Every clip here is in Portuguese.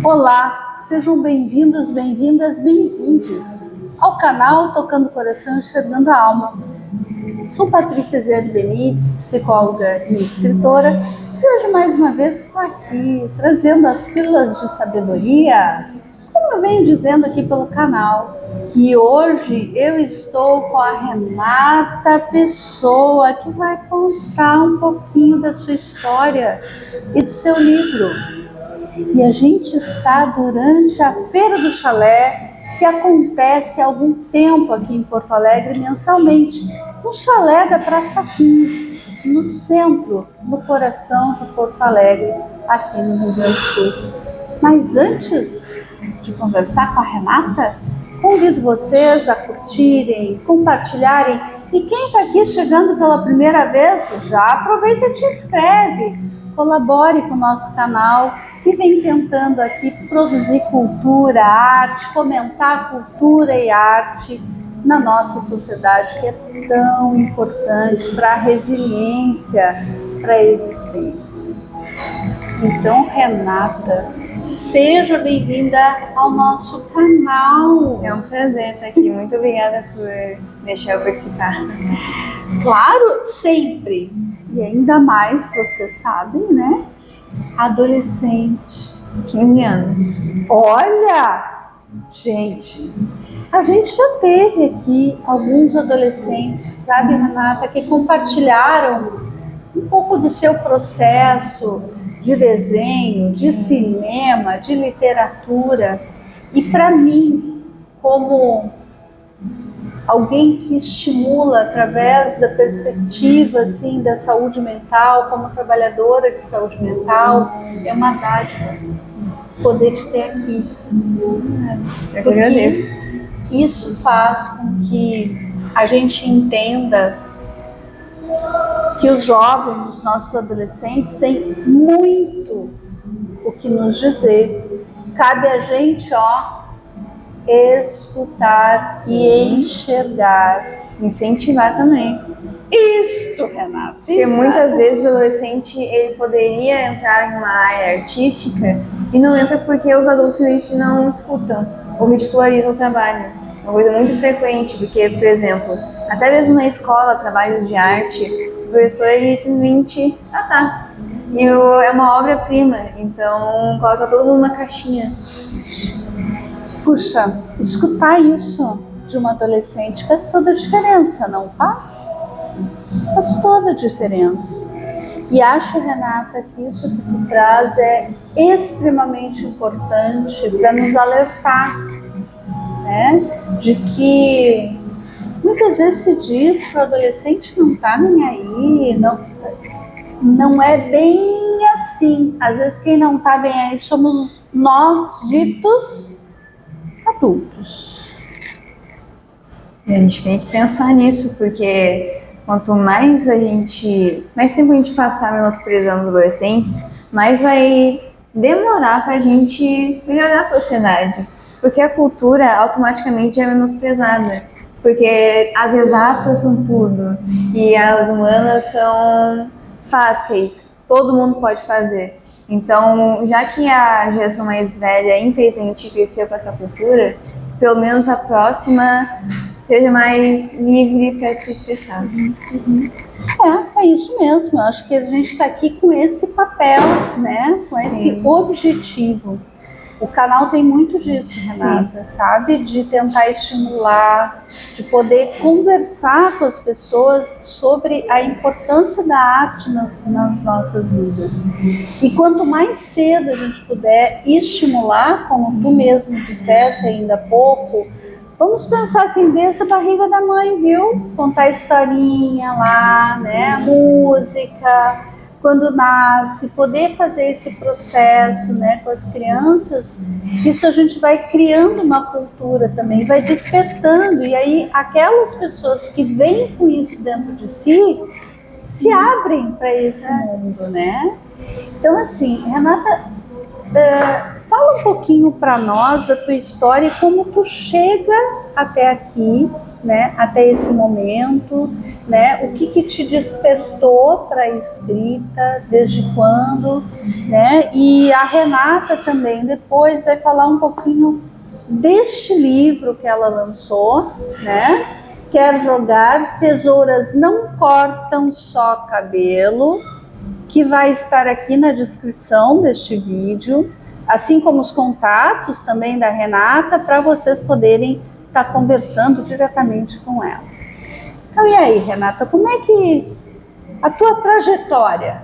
Olá, sejam bem-vindos, bem-vindas, bem-vindes ao canal Tocando o Coração, Enxergando a Alma. Sou Patrícia Zé de Benites, psicóloga e escritora, e hoje mais uma vez estou aqui trazendo as pílulas de sabedoria, como eu venho dizendo aqui pelo canal. E hoje eu estou com a Renata Pessoa, que vai contar um pouquinho da sua história e do seu livro. E a gente está durante a Feira do Chalé, que acontece há algum tempo aqui em Porto Alegre, mensalmente, no chalé da Praça 15, no centro, no coração de Porto Alegre, aqui no Rio Grande do Sul. Mas antes de conversar com a Renata, convido vocês a curtirem, compartilharem. E quem está aqui chegando pela primeira vez, já aproveita e te inscreve. Colabore com o nosso canal, que vem tentando aqui produzir cultura, arte, fomentar cultura e arte na nossa sociedade, que é tão importante para a resiliência, para a existência. Então, Renata, seja bem-vinda ao nosso canal. É um prazer estar aqui. Muito obrigada por deixar eu participar. Claro, sempre. E ainda mais, você sabe, né? Adolescente. 15 anos. Olha, gente, a gente já teve aqui alguns adolescentes, sabe, Renata, que compartilharam um pouco do seu processo de desenho, de cinema, de literatura. E para mim, como alguém que estimula através da perspectiva assim, da saúde mental, como trabalhadora de saúde mental, é uma dádiva poder te ter aqui. Eu agradeço. Isso faz com que a gente entenda que os jovens, os nossos adolescentes, têm muito o que nos dizer. Cabe a gente, escutar e enxergar. Incentivar também. Isto, Renata. Porque muitas vezes o adolescente ele poderia entrar em uma área artística e não entra porque os adultos a gente não escutam ou ridicularizam o trabalho. Uma coisa muito frequente, porque, por exemplo, até mesmo na escola, trabalhos de arte, o professor ele simplesmente, e é uma obra-prima, então coloca todo mundo numa caixinha. Puxa, escutar isso de uma adolescente faz toda a diferença, não faz? Faz toda a diferença. E acho, Renata, que isso que tu traz é extremamente importante para nos alertar, né? De que muitas vezes se diz que o adolescente não está nem aí, não é bem assim. Às vezes quem não está bem aí somos nós, ditos adultos. E a gente tem que pensar nisso, porque quanto mais tempo a gente passar menosprezando os adolescentes, mais vai demorar para a gente melhorar a sociedade. Porque a cultura automaticamente é menosprezada. Porque as exatas são tudo e as humanas são fáceis, todo mundo pode fazer. Então, já que a geração mais velha, infelizmente, cresceu com essa cultura, pelo menos a próxima seja mais livre para se expressar. É isso mesmo. Eu acho que a gente está aqui com esse papel, né? Com esse objetivo. O canal tem muito disso, Renata, sabe? De tentar estimular, de poder conversar com as pessoas sobre a importância da arte nas nossas vidas. E quanto mais cedo a gente puder estimular, como tu mesmo dissesse ainda há pouco, vamos pensar assim, desde a barriga da mãe, viu? Contar historinha lá, né? Música. Quando nasce, poder fazer esse processo, né, com as crianças, isso a gente vai criando uma cultura também, vai despertando, e aí aquelas pessoas que vêm com isso dentro de si, se abrem para esse mundo, né? Então assim, Renata, fala um pouquinho para nós da tua história e como tu chega até aqui, né, até esse momento, né? O que te despertou para a escrita, desde quando, né? E a Renata também depois vai falar um pouquinho deste livro que ela lançou, né? Quer Jogar, Tesouras Não Cortam Só Cabelo, que vai estar aqui na descrição deste vídeo, assim como os contatos também da Renata, para vocês poderem estar conversando diretamente com ela. Então, e aí, Renata, como é que a tua trajetória?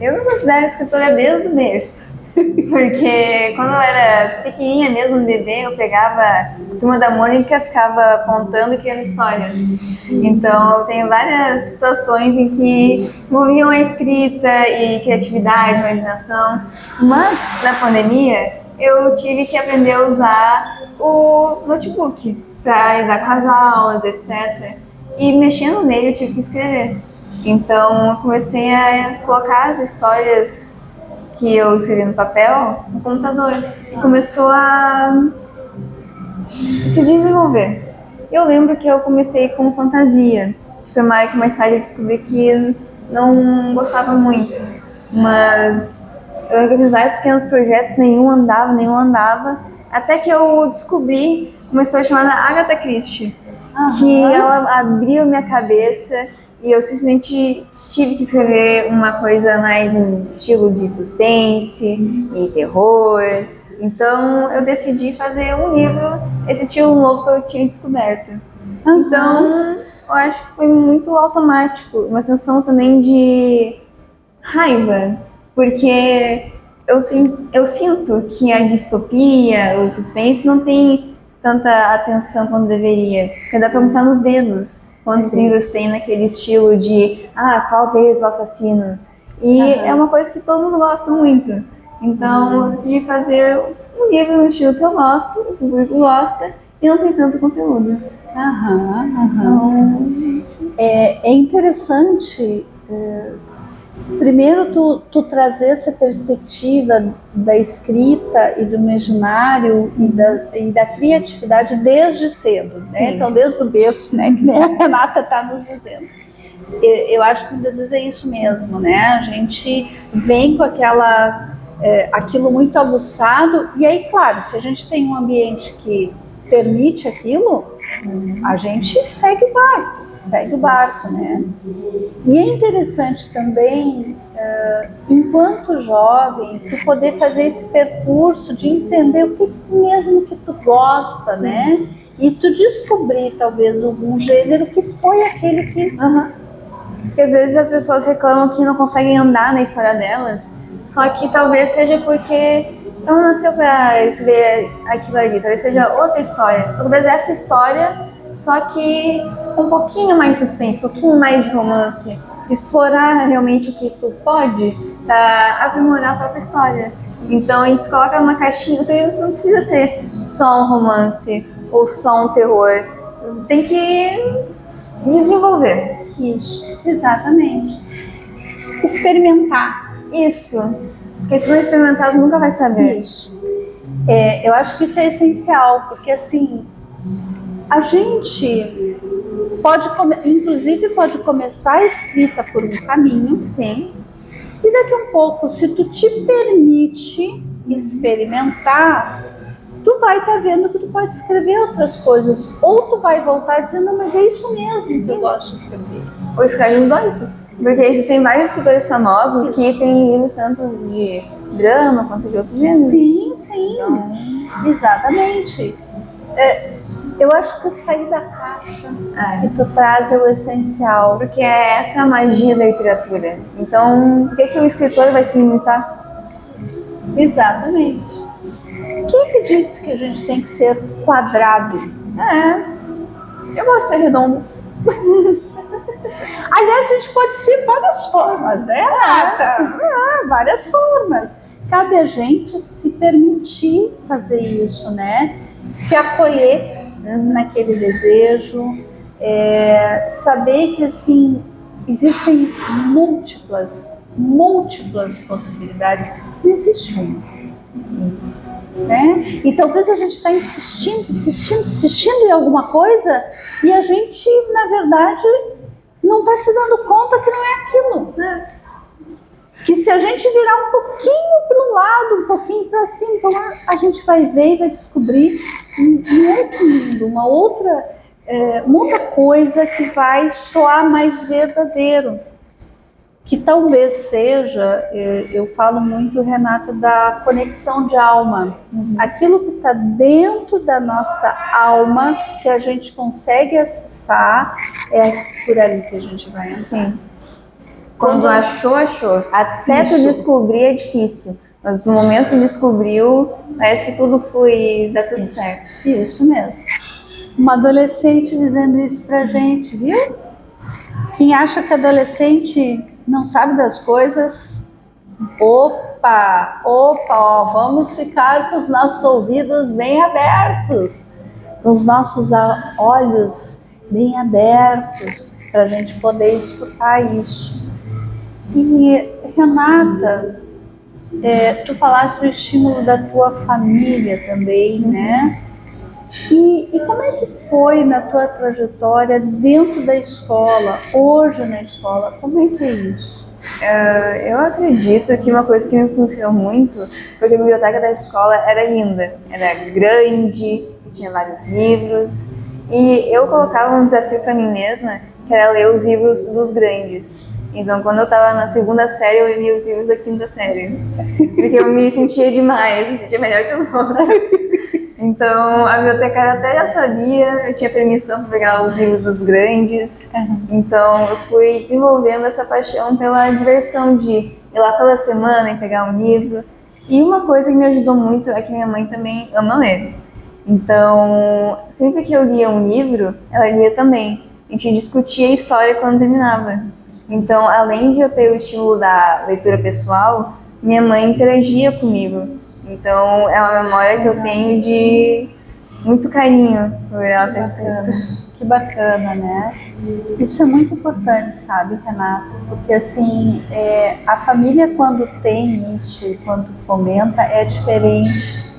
Eu me considero escritora desde o berço, porque quando eu era pequenininha mesmo, bebê, eu pegava a Turma da Mônica, ficava contando e criando histórias. Então, eu tenho várias situações em que envolviam a escrita e criatividade, imaginação, mas na pandemia eu tive que aprender a usar o notebook para lidar com as aulas, etc. E mexendo nele eu tive que escrever. Então eu comecei a colocar as histórias que eu escrevi no papel no computador e começou a se desenvolver. Eu lembro que eu comecei com fantasia, que foi uma área que mais tarde eu descobri que não gostava muito, mas eu lembro que eu fiz vários pequenos projetos, nenhum andava, até que eu descobri uma história chamada Agatha Christie, que ela abriu minha cabeça e eu simplesmente tive que escrever uma coisa mais em estilo de suspense e terror. Então eu decidi fazer um livro, esse estilo novo que eu tinha descoberto. Então eu acho que foi muito automático, uma sensação também de raiva, porque eu sinto que a distopia, o suspense não tem tanta atenção quanto deveria, porque dá pra contar nos dedos quantos livros tem naquele estilo de qual deles é o assassino, e é uma coisa que todo mundo gosta muito. Então eu decidi fazer um livro no estilo que eu gosto, o público gosta e não tem tanto conteúdo. É interessante, primeiro tu trazer essa perspectiva da escrita e do imaginário e da criatividade desde cedo, né? Então desde o berço, né? Que nem a Renata está nos dizendo. Eu acho que muitas vezes é isso mesmo, né? A gente vem com aquilo muito aguçado, e aí, claro, se a gente tem um ambiente que permite aquilo, a gente segue o barco, né? E é interessante também, enquanto jovem, tu poder fazer esse percurso de entender o que mesmo que tu gosta, né? E tu descobrir talvez algum gênero que foi aquele que... Porque às vezes as pessoas reclamam que não conseguem andar na história delas, só que talvez seja porque não nasceu pra escrever aquilo ali, talvez seja outra história. Talvez essa história, só que um pouquinho mais de suspense, um pouquinho mais de romance. Explorar realmente o que tu pode pra aprimorar a própria história. Então a gente se coloca numa caixinha, o teu livro não precisa ser só um romance ou só um terror. Tem que desenvolver. Isso, exatamente. Experimentar. Isso. Porque se não experimentar, você nunca vai saber. Isso. Eu acho que isso é essencial, porque assim, a gente inclusive pode começar a escrita por um caminho. Sim. E daqui a um pouco, se tu te permite experimentar, tu vai estar vendo que tu pode escrever outras coisas. Ou tu vai voltar dizendo, não, mas é isso mesmo que eu gosto de escrever. Ou escreve os dois. Porque existem vários escritores famosos que têm livros tanto de drama quanto de outros gêneros. Sim. Então, exatamente. Eu acho que sair da caixa que tu traz é o essencial. Porque essa é a magia da literatura. Então, por que o escritor vai se limitar? Exatamente. Quem que disse que a gente tem que ser quadrado? Eu gosto de ser redondo. Aliás, a gente pode ser várias formas, né, Renata? Várias formas. Cabe a gente se permitir fazer isso, né? Se acolher naquele desejo, saber que assim existem múltiplas possibilidades. Não existe uma, né? né? E talvez a gente está insistindo em alguma coisa e a gente, na verdade, não está se dando conta que não é aquilo. Que se a gente virar um pouquinho para um lado, um pouquinho para cima, a gente vai ver e vai descobrir um outro mundo, uma outra coisa que vai soar mais verdadeiro. Que talvez seja, eu falo muito, Renata, da conexão de alma. Aquilo que está dentro da nossa alma, que a gente consegue acessar, é por ali que a gente vai entrar. Sim. Quando achou. Até tu descobrir é difícil. Mas no momento que descobriu, parece que tudo flui, dá tudo certo. Isso mesmo. Uma adolescente dizendo isso pra gente, viu? Quem acha que adolescente não sabe das coisas, opa, ó, vamos ficar com os nossos ouvidos bem abertos, os nossos olhos bem abertos, para a gente poder escutar isso. E, Renata, tu falaste do estímulo da tua família também, né? E como é que foi na tua trajetória dentro da escola, hoje na escola, como é que é isso? Eu acredito que uma coisa que me influenciou muito foi que a biblioteca da escola era linda, era grande, tinha vários livros, e eu colocava um desafio para mim mesma, que era ler os livros dos grandes. Então, quando eu estava na 2ª série, eu lia os livros da 5ª série, porque eu me sentia demais, me sentia melhor que os outros. Então, a bibliotecária até já sabia, eu tinha permissão para pegar os livros dos grandes. Então, eu fui desenvolvendo essa paixão pela diversão de ir lá toda semana e pegar um livro. E uma coisa que me ajudou muito é que minha mãe também ama ler. Então, sempre que eu lia um livro, ela lia também. A gente discutia a história quando terminava. Então, além de eu ter o estímulo da leitura pessoal, minha mãe interagia comigo. Então, é uma memória que eu tenho de muito carinho por ela ter feito. Que bacana, né? Isso é muito importante, sabe, Renata? Porque, assim, a família, quando tem isso e quando fomenta, é diferente.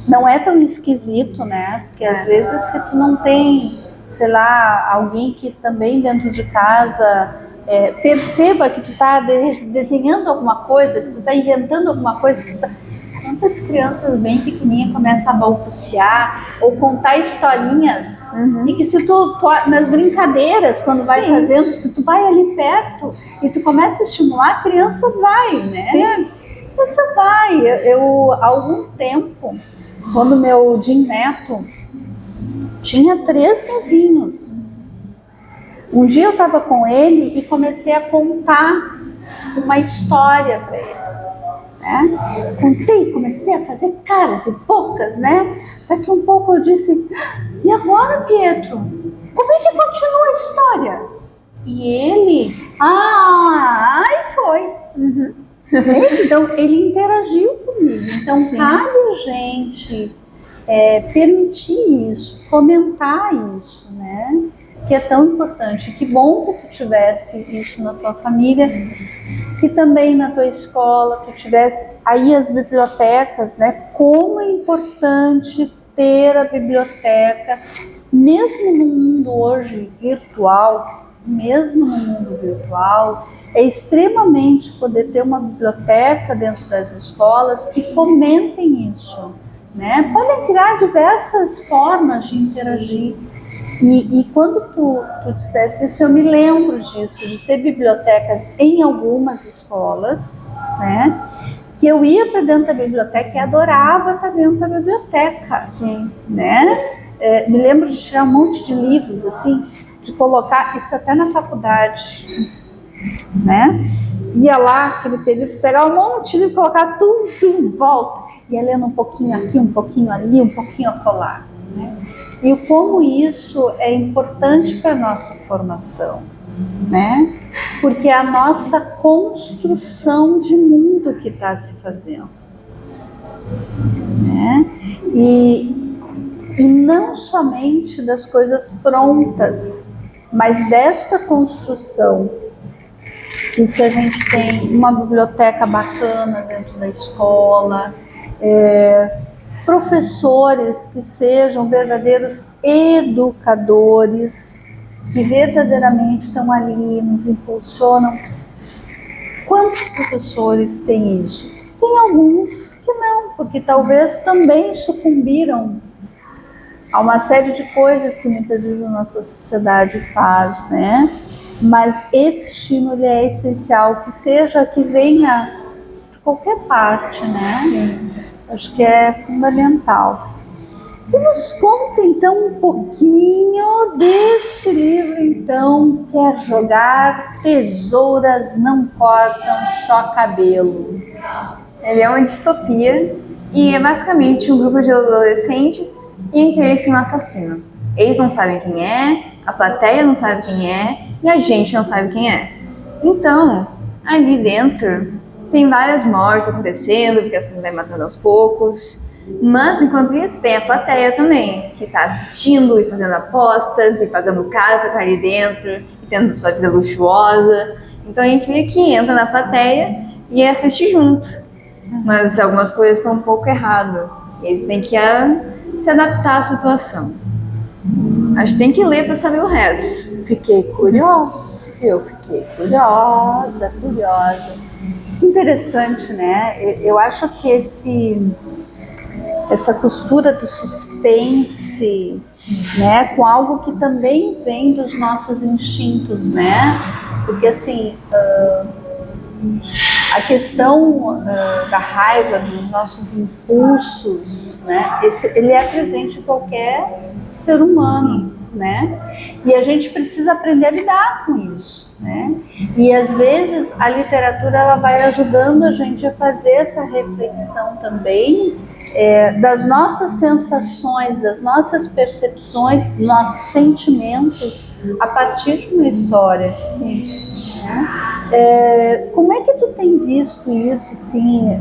Não é tão esquisito, né? Porque, às vezes, se tu não tem, sei lá, alguém que também dentro de casa perceba que tu tá desenhando alguma coisa, que tu tá inventando alguma coisa, que tu tá... Quantas crianças bem pequenininhas começam a balbuciar ou contar historinhas e que se tu nas brincadeiras, quando vai fazendo, se tu vai ali perto e tu começa a estimular, a criança vai, né? Sim. A criança vai. Eu, há algum tempo, quando meu Jim Neto tinha 3 mesinhos, um dia eu estava com ele e comecei a contar uma história para ele. Né? Comecei a fazer caras e bocas, né? Daqui um pouco eu disse, e agora, Pietro? Como é que continua a história? E ele, aí foi. Então, ele interagiu comigo. Então, cabe a gente permitir isso, fomentar isso, né? Que é tão importante. Que bom que tu tivesse isso na tua família. Que também na tua escola tu tivesse aí as bibliotecas, né? Como é importante ter a biblioteca, mesmo no mundo hoje virtual, é extremamente poder ter uma biblioteca dentro das escolas que fomentem isso, né? Podem criar diversas formas de interagir. E quando tu dissesse isso, eu me lembro disso, de ter bibliotecas em algumas escolas, né? Que eu ia para dentro da biblioteca e adorava estar dentro da biblioteca, né? Me lembro de tirar um monte de livros, assim, de colocar, isso até na faculdade, né? Ia lá, aquele período, pegar um monte de livro, colocar tudo em volta, ia lendo um pouquinho aqui, um pouquinho ali, um pouquinho acolá, né? E como isso é importante para a nossa formação, né? Porque é a nossa construção de mundo que está se fazendo, né? E não somente das coisas prontas, mas desta construção. Que se a gente tem uma biblioteca bacana dentro da escola, professores que sejam verdadeiros educadores, que verdadeiramente estão ali, nos impulsionam. Quantos professores têm isso? Tem alguns que não, porque talvez também sucumbiram a uma série de coisas que muitas vezes a nossa sociedade faz, né? Mas esse estímulo é essencial, que seja, que venha de qualquer parte, né? Sim. Acho que é fundamental. E nos conta então um pouquinho deste livro, então, Quer Jogar? Tesouras Não Cortam Só Cabelo. Ele é uma distopia e é basicamente um grupo de adolescentes e entre eles tem um assassino. Eles não sabem quem é, a plateia não sabe quem é e a gente não sabe quem é. Então, ali dentro tem várias mortes acontecendo, porque assim vai matando aos poucos. Mas enquanto isso tem a plateia também, que está assistindo e fazendo apostas e pagando caro para estar ali dentro e tendo sua vida luxuosa. Então a gente meio que entra na plateia e assiste junto. Mas algumas coisas estão um pouco erradas. Eles têm que se adaptar à situação. Acho que tem que ler para saber o resto. Fiquei curiosa, eu fiquei curiosa. Interessante, né? Eu acho que essa costura do suspense, né, com algo que também vem dos nossos instintos, né? Porque assim, a questão da raiva, dos nossos impulsos, né? Ele é presente em qualquer ser humano, né? E a gente precisa aprender a lidar com isso, né? E às vezes a literatura ela vai ajudando a gente a fazer essa reflexão também das nossas sensações, das nossas percepções, dos nossos sentimentos a partir de uma história. Sim. Como é que tu tem visto isso, assim?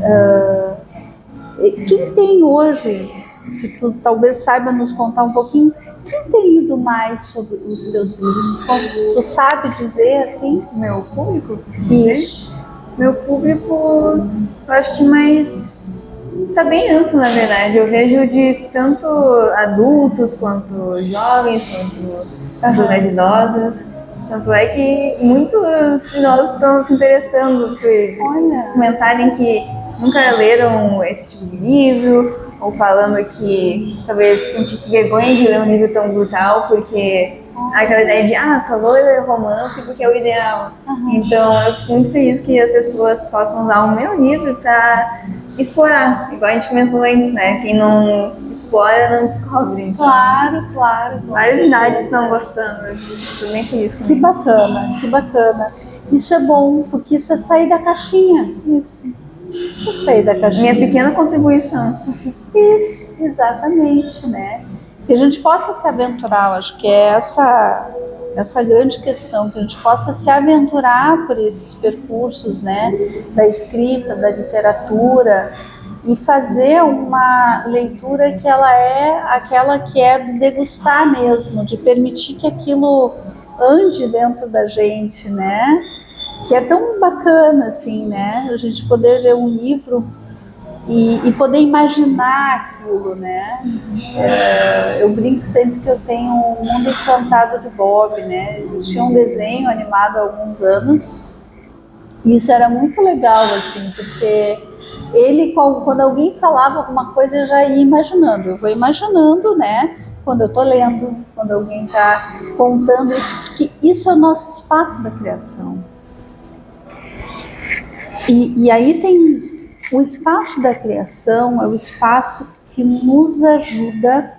Quem tem hoje, se tu talvez saiba nos contar um pouquinho, quem tem lido mais sobre os teus livros? Tu sabe dizer assim? Meu público? Isso. Meu público, eu acho que mais tá bem amplo, na verdade. Eu vejo de tanto adultos quanto jovens, quanto pessoas mais idosas. Tanto é que muitos de nós estão se interessando por comentarem que nunca leram esse tipo de livro, ou falando que talvez sentisse vergonha de ler um livro tão brutal, porque aquela ideia de só vou ler romance porque é o ideal. Então eu fico muito feliz que as pessoas possam usar o meu livro para explorar, igual a gente comentou antes, né? Quem não explora não descobre. Então, Claro. várias idades estão gostando. Estou bem feliz com Que isso. bacana, que bacana. Isso é bom, porque isso é sair da caixinha. Isso é sair da caixinha. Minha pequena contribuição. Isso, exatamente, né? Que a gente possa se aventurar, eu acho que é essa grande questão, que a gente possa se aventurar por esses percursos, né? Da escrita, da literatura, e fazer uma leitura que ela é aquela que é de degustar mesmo, de permitir que aquilo ande dentro da gente, né? Que é tão bacana, assim, né? A gente poder ler um livro e poder imaginar aquilo, né? Eu brinco sempre que eu tenho um Mundo Encantado de Bob, né? Existia um desenho animado há alguns anos e isso era muito legal, assim, porque ele, quando alguém falava alguma coisa, eu já ia imaginando. Eu vou imaginando, né? Quando eu estou lendo, quando alguém está contando isso, porque isso é o nosso espaço da criação. E aí tem o espaço da criação, é o espaço que nos ajuda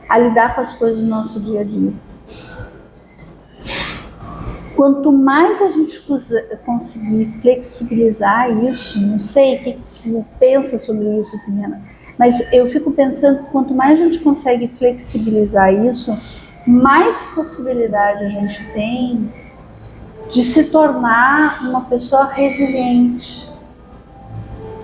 a lidar com as coisas do nosso dia a dia. Quanto mais a gente conseguir flexibilizar isso, não sei o que tu pensa sobre isso, assim, Ana, mas eu fico pensando que quanto mais a gente consegue flexibilizar isso, mais possibilidade a gente tem de se tornar uma pessoa resiliente.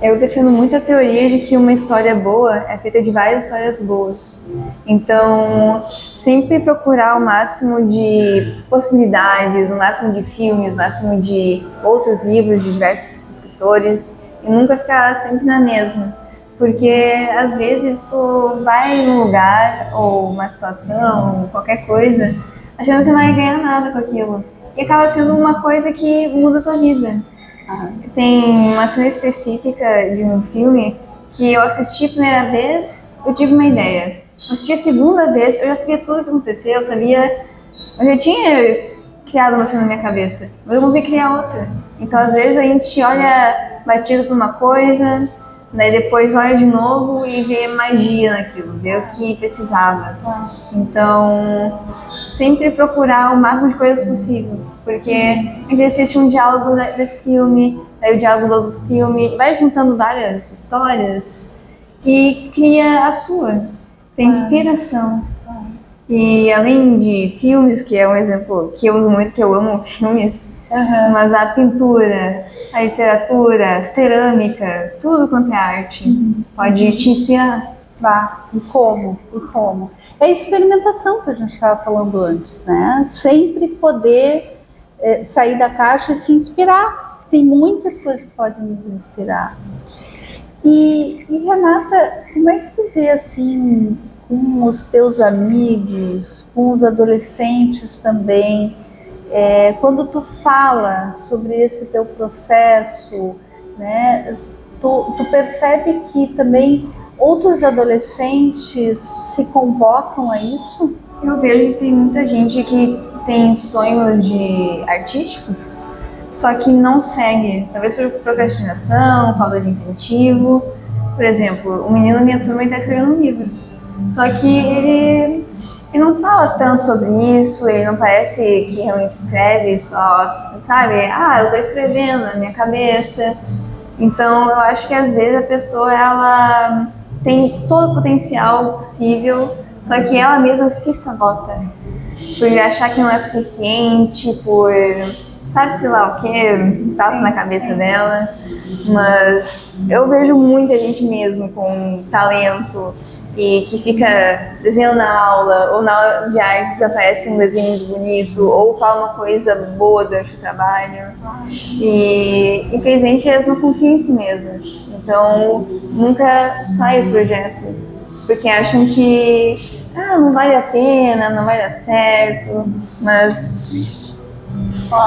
Eu defendo muito a teoria de que uma história boa é feita de várias histórias boas. Então, sempre procurar o máximo de possibilidades, o máximo de filmes, o máximo de outros livros de diversos escritores e nunca ficar sempre na mesma. Porque às vezes tu vai num lugar ou uma situação, qualquer coisa, achando que não vai ganhar nada com aquilo. E acaba sendo uma coisa que muda a tua vida. Tem uma cena específica de um filme que eu assisti a primeira vez, eu tive uma ideia. Eu assisti a segunda vez, eu já sabia tudo o que aconteceu, eu já tinha criado uma cena na minha cabeça, mas eu consegui criar outra. Então às vezes a gente olha batido por uma coisa, daí depois olha de novo e vê magia naquilo, vê o que precisava. Então, sempre procurar o máximo de coisas possível, porque a gente assiste um diálogo desse filme, daí o diálogo do outro filme, vai juntando várias histórias e cria a sua, tem inspiração. E além de filmes, que é um exemplo que eu uso muito, que eu amo filmes, mas a pintura, a literatura, cerâmica, tudo quanto é arte, pode te inspirar. E como? E como? É a experimentação que a gente estava falando antes, né? Sempre poder sair da caixa e se inspirar. Tem muitas coisas que podem nos inspirar. E Renata, como é que tu vê assim, com os teus amigos, com os adolescentes também, quando tu fala sobre esse teu processo, né, tu percebe que também outros adolescentes se convocam a isso? Eu vejo que tem muita gente que tem sonhos artísticos, só que não segue, talvez por procrastinação, falta de incentivo. Por exemplo, um menino da minha turma está escrevendo um livro, só que ele não fala tanto sobre isso, ele não parece que realmente escreve só, sabe? Eu estou escrevendo na minha cabeça. Então, eu acho que às vezes a pessoa, ela tem todo o potencial possível, só que ela mesma se sabota por achar que não é suficiente, por sabe-se lá o que passa na cabeça dela. Mas eu vejo muita gente mesmo com talento e que fica desenhando na aula, ou na aula de artes aparece um desenho muito bonito, ou fala uma coisa boa durante o trabalho. E infelizmente elas não confiam em si mesmas, então nunca sai o projeto, porque acham que não vale a pena, não vai dar certo, mas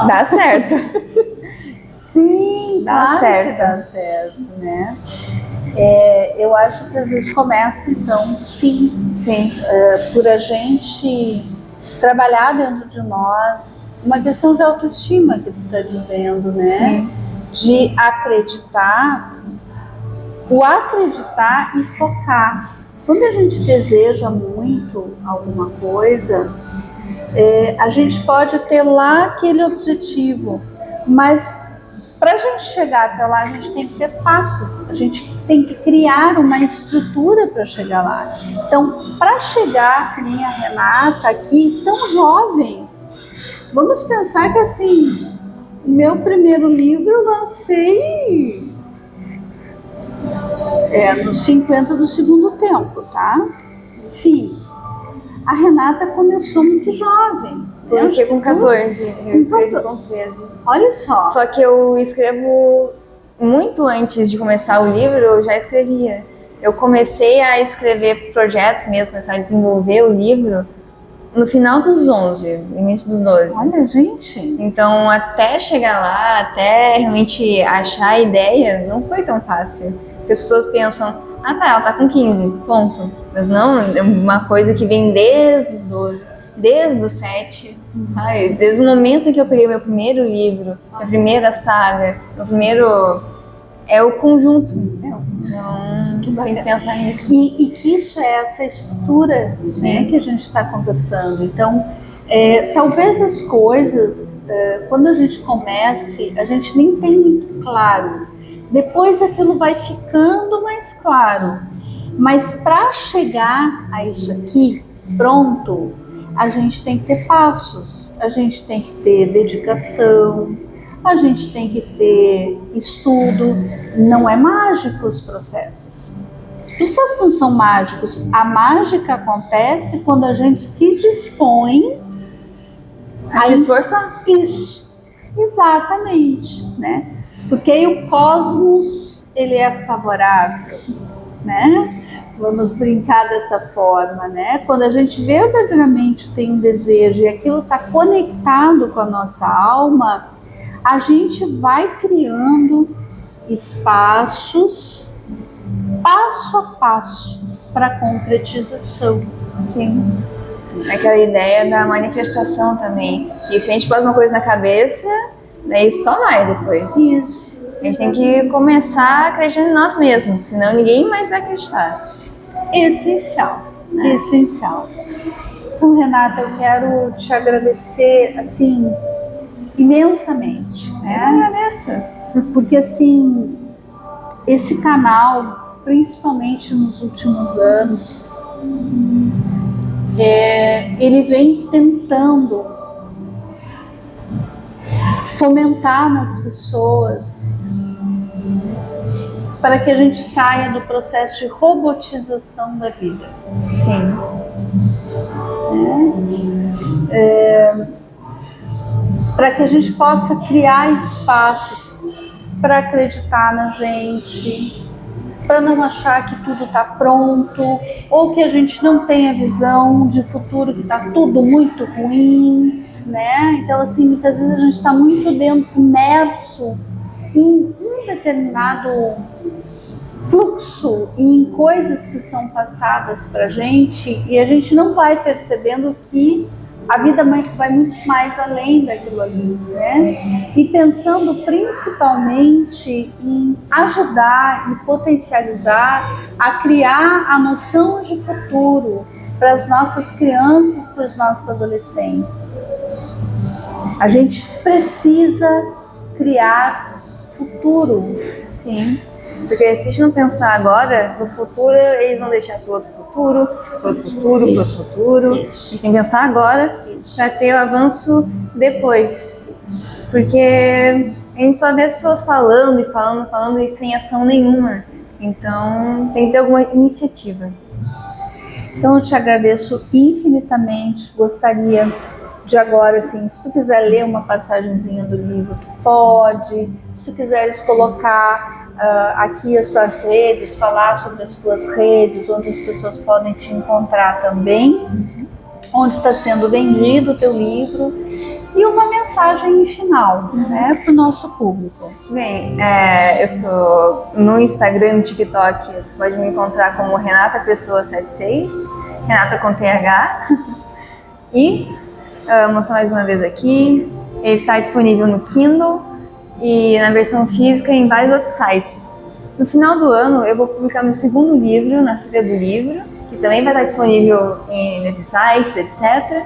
dá certo. Sim, dá certo. Dá certo, né? Eu acho que às vezes começa, então, sim, por a gente trabalhar dentro de nós, uma questão de autoestima que tu está dizendo, né? Sim. De acreditar, o acreditar e focar. Quando a gente deseja muito alguma coisa, a gente pode ter lá aquele objetivo, mas para a gente chegar até lá, a gente tem que ter passos, a gente tem que criar uma estrutura para chegar lá. Então, para chegar, que nem a Renata aqui, tão jovem, vamos pensar que assim, meu primeiro livro eu lancei nos 50 do segundo tempo, tá? Enfim, a Renata começou muito jovem. Eu cheguei com 14, eu escrevi com 13. Olha só. Só que eu escrevo muito antes de começar o livro, eu já escrevia. Eu comecei a escrever projetos mesmo, começar a desenvolver o livro no final dos 11, no início dos 12. Olha, gente. Então, até chegar lá, até realmente achar a ideia, não foi tão fácil. Porque as pessoas pensam, ela tá com 15, ponto. Mas não, é uma coisa que vem desde os 12, desde os 7, sabe? Desde o momento em que eu peguei meu primeiro livro, a primeira saga, o primeiro... É o conjunto. Então, tem que pensar nisso. E que isso é essa estrutura, né, que a gente está conversando. Então, talvez as coisas, quando a gente comece, a gente nem tem muito claro. Depois aquilo vai ficando mais claro. Mas para chegar a isso aqui, pronto, a gente tem que ter passos, a gente tem que ter dedicação, a gente tem que ter estudo. Não é mágico os processos. Os processos não são mágicos. A mágica acontece quando a gente se dispõe a se esforçar. Isso, exatamente, né? Porque aí o cosmos, ele é favorável. né? Vamos brincar dessa forma, né? Quando a gente verdadeiramente tem um desejo e aquilo está conectado com a nossa alma, a gente vai criando espaços, passo a passo, para concretização. Sim. Aquela ideia da manifestação também. E se a gente bota uma coisa na cabeça, daí só vai depois. Isso. A gente tem que começar acreditando em nós mesmos, senão ninguém mais vai acreditar. Essencial, né? Essencial. Então, Renata, eu quero te agradecer, assim, imensamente, né? Eu agradeço. Porque, assim, esse canal, principalmente nos últimos anos, ele vem tentando fomentar nas pessoas para que a gente saia do processo de robotização da vida. Sim. Para que a gente possa criar espaços para acreditar na gente, para não achar que tudo está pronto, ou que a gente não tenha visão de futuro, que está tudo muito ruim, né? Então, assim, muitas vezes a gente está muito imerso em um determinado fluxo, em coisas que são passadas para a gente, e a gente não vai percebendo que a vida vai muito mais além daquilo ali, né? E pensando principalmente em ajudar e potencializar a criar a noção de futuro para as nossas crianças, para os nossos adolescentes. A gente precisa criar futuro. Sim. Porque se a gente não pensar agora, no futuro eles vão deixar para outro futuro, para outro futuro, para outro futuro. A gente tem que pensar agora para ter o avanço depois. Porque a gente só vê as pessoas falando e falando e sem ação nenhuma. Então tem que ter alguma iniciativa. Então eu te agradeço infinitamente. Gostaria de agora, assim, se tu quiser ler uma passagenzinha do livro, tu pode. Se tu quiseres colocar aqui as tuas redes, falar sobre as tuas redes, onde as pessoas podem te encontrar também, onde está sendo vendido o teu livro, e uma mensagem final, né, para o nosso público. Bem, eu sou no Instagram e no TikTok, você pode me encontrar como Renata Pessoa 76, Renata com TH. E vou mostrar mais uma vez aqui, ele está disponível no Kindle e na versão física em vários outros sites. No final do ano eu vou publicar meu segundo livro na Feira do Livro, que também vai estar disponível nesses sites, etc.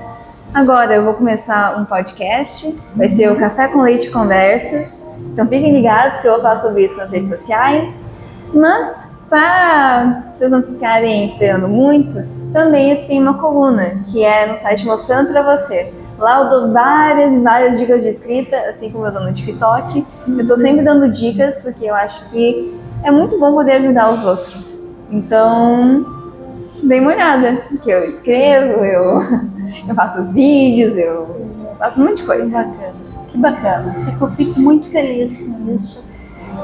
Agora eu vou começar um podcast, vai ser o Café com Leite Conversas, então fiquem ligados que eu vou falar sobre isso nas redes sociais. Mas para vocês não ficarem esperando muito, também eu tenho uma coluna que é no site Mostrando Pra Você. Lá eu dou várias e várias dicas de escrita, assim como eu dou no TikTok. Eu tô sempre dando dicas porque eu acho que é muito bom poder ajudar os outros. Então, dê uma olhada, que eu escrevo, eu faço os vídeos, eu faço um monte de coisa. Que bacana. Fico muito feliz com isso.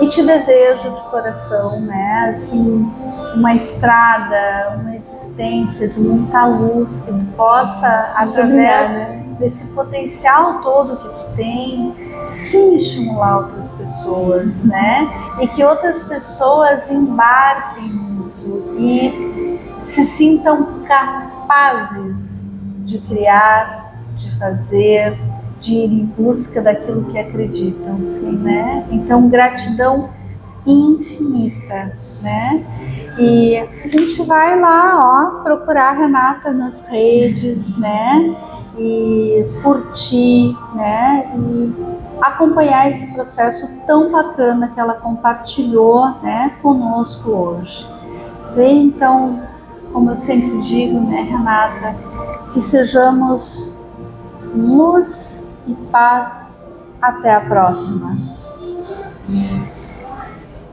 E te desejo de coração, né, assim, uma estrada, uma existência de muita luz, que tu possa, através desse potencial todo que tu tem, sim, estimular outras pessoas, né? E que outras pessoas embarquem nisso e se sintam capazes de criar, de fazer, de ir em busca daquilo que acreditam, sim, né? Então, gratidão infinita, né? E a gente vai lá, ó, procurar a Renata nas redes, né? E curtir, né? E acompanhar esse processo tão bacana que ela compartilhou, né, conosco hoje. Bem, então, como eu sempre digo, né, Renata, que sejamos luz e paz. Até a próxima.